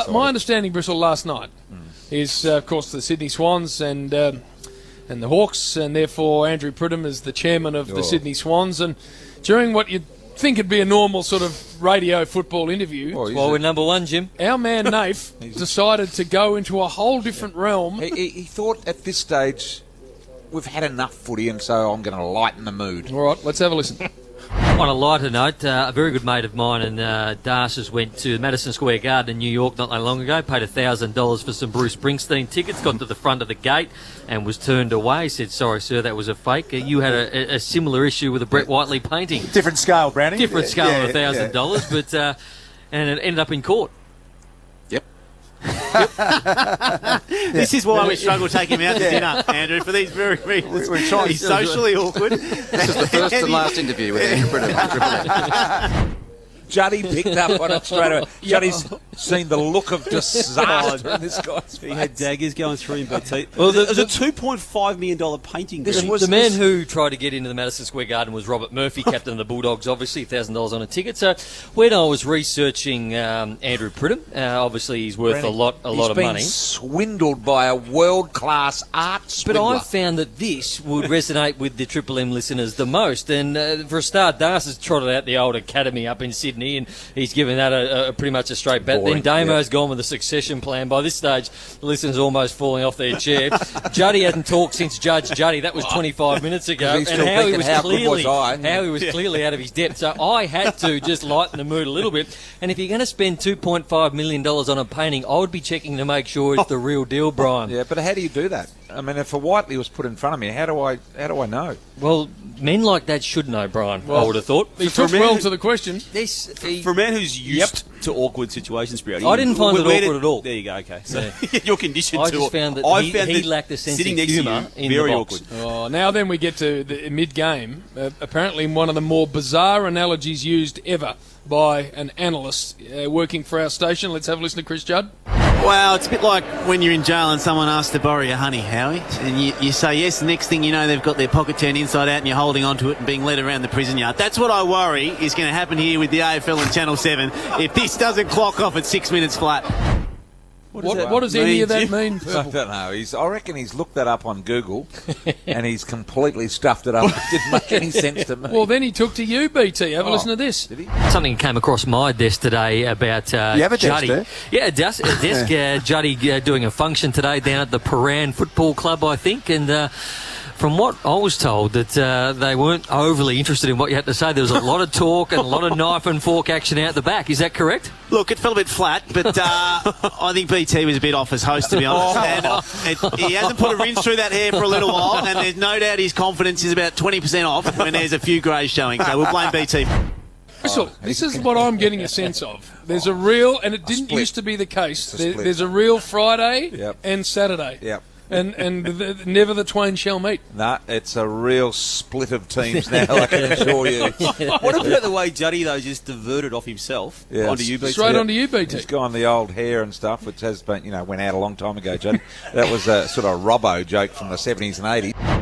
My understanding, Bristol, last night is, of course, the Sydney Swans and the Hawks, and therefore Andrew Pridham is the chairman of the Sydney Swans. And during what you'd think would be a normal sort of radio football interview, well, we're number one, Jim. Our man Naif decided to go into a whole different realm. He thought at this stage, we've had enough footy, and so I'm going to lighten the mood. All right, let's have a listen. On a lighter note, a very good mate of mine and Darcy's went to Madison Square Garden in New York not that long ago, paid $1,000 for some Bruce Springsteen tickets, got to the front of the gate and was turned away, said, sorry sir, that was a fake. You had a similar issue with a Brett Whiteley painting. Different scale, Brownie. Different scale of $1,000, but and it ended up in court. This is why we struggle to take him out to dinner, Andrew, for these very reasons. He's socially awkward. This is the first and last interview with Andrew Pridham. Juddy picked up on it straight away. Juddy's seen the look of disaster in this guy's face. He had daggers going through him, BT. Well, it was a $2.5 million painting. The man who tried to get into the Madison Square Garden was Robert Murphy, captain of the Bulldogs, obviously, $1,000 on a ticket. So when I was researching Andrew Pridham, obviously he's worth a lot of money. He's been swindled by a world-class art swindler. But I found that this would resonate with the Triple M listeners the most. And for a start, Darcy's trotted out the old academy up in Sydney, and he's given that a pretty much a straight bet. Then Damo's gone with a succession plan. By this stage, the listeners are almost falling off their chair. Juddy hasn't talked since Judge Juddy. That was 25 minutes ago. And how he was clearly out of his depth. So I had to just lighten the mood a little bit. And if you're going to spend $2.5 million on a painting, I would be checking to make sure it's the real deal, Brian. Yeah, but how do you do that? I mean, if a Whiteley was put in front of me, how do I know? Well, men like that should know, Brian. I would have thought. He took well to the question. For a man who's used to awkward situations, Brownie, I didn't find it awkward at all. There you go. Okay, so you're conditioned I to. just found that he lacked a sense of humour in very the box. awkward. Oh, now then we get to the mid-game. Apparently one of the more bizarre analogies used ever by an analyst working for our station. Let's have a listen to Chris Judd. Well, it's a bit like when you're in jail and someone asks to borrow your honey, Howie, and you say yes, the next thing you know they've got their pocket turned inside out and you're holding onto it and being led around the prison yard. That's what I worry is going to happen here with the AFL and Channel 7 if this doesn't clock off at 6 minutes flat. What does any of that mean? I don't know. I reckon he's looked that up on Google and he's completely stuffed it up. It didn't make any sense to me. Well, then he took to you, BT. Have a listen to this. Did he? Something came across my desk today about Juddy. You have a desk there? Yeah, a desk. Juddy doing a function today down at the Paran Football Club, I think, and from what I was told, that they weren't overly interested in what you had to say. There was a lot of talk and a lot of knife and fork action out the back. Is that correct? Look, it felt a bit flat, but I think BT was a bit off as host, to be honest. And he hasn't put a rinse through that hair for a little while, and there's no doubt his confidence is about 20% off when there's a few greys showing. So we'll blame BT. This is what I'm getting a sense of. There's a real, and it didn't used to be the case, there's a real Friday and Saturday. Yep. And never the twain shall meet. Nah, it's a real split of teams now, I can assure you. What about the way Juddy, though, just diverted off himself onto you, BT? Straight onto you, BT. He's gone the old hair and stuff, which has been, went out a long time ago, Judd. That was a sort of Robbo joke from the 70s and 80s.